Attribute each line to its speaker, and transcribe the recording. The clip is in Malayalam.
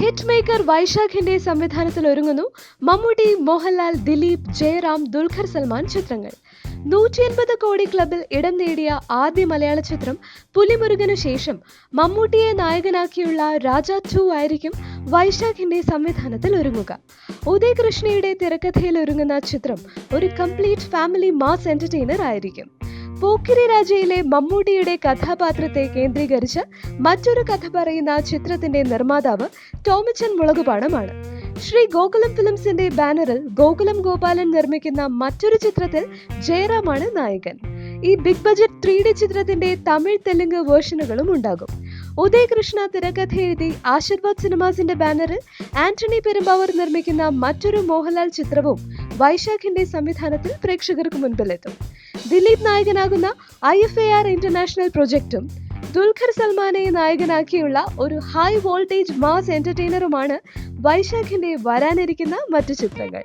Speaker 1: ഹിറ്റ് മേക്കർ വൈശാഖിന്റെ സംവിധാനത്തിൽ ഒരുങ്ങുന്നു മമ്മൂട്ടി, മോഹൻലാൽ, ദിലീപ്, ജയറാം, ദുൽഖർ സൽമാൻ ചിത്രങ്ങൾ. 180 കോടി ക്ലബിൽ ഇടം നേടിയ ആദ്യ മലയാള ചിത്രം പുലിമുരുകനു ശേഷം മമ്മൂട്ടിയെ നായകനാക്കിയുള്ള രാജ 2 ആയിരിക്കും വൈശാഖിന്റെ സംവിധാനത്തിൽ ഒരുങ്ങുക. ഉദയ് കൃഷ്ണയുടെ തിരക്കഥയിൽ ഒരുങ്ങുന്ന ചിത്രം ഒരു കംപ്ലീറ്റ് ഫാമിലി മാസ് എന്റർടൈനർ ആയിരിക്കും. പോക്കിരി രാജയിലെ മമ്മൂട്ടിയുടെ കഥാപാത്രത്തെ കേന്ദ്രീകരിച്ച് മറ്റൊരു കഥ പറയുന്ന ചിത്രത്തിന്റെ നിർമ്മാതാവ് ടോമിച്ചൻ മുളകുപാടമാണ്. ശ്രീ ഗോകുലം ഫിലിംസിന്റെ ബാനറിൽ ഗോകുലം ഗോപാലൻ നിർമ്മിക്കുന്ന മറ്റൊരു ചിത്രത്തിൽ ജയറാമാണ് നായകൻ. ഈ ബിഗ് ബജറ്റ് 3D ചിത്രത്തിന്റെ തമിഴ്, തെലുങ്ക് വേർഷനുകളും ഉണ്ടാകും. ഉദയ് കൃഷ്ണ തിരക്കഥ എഴുതി ആശീർവാദ് സിനിമാസിന്റെ ബാനറിൽ ആന്റണി പെരുമ്പാവൂർ നിർമ്മിക്കുന്ന മറ്റൊരു മോഹൻലാൽ ചിത്രവും വൈശാഖിന്റെ സംവിധാനത്തിൽ പ്രേക്ഷകർക്ക് മുൻപിലെത്തും. ദിലീപ് നായകനാകുന്ന IFAR ഇന്റർനാഷണൽ പ്രൊജക്റ്റും ദുൽഖർ സൽമാനെ നായകനാക്കിയുള്ള ഒരു ഹൈ വോൾട്ടേജ് മാസ് എന്റർടൈനറുമാണ് വൈശാഖിന്റെ വരാനിരിക്കുന്ന മറ്റു ചിത്രങ്ങൾ.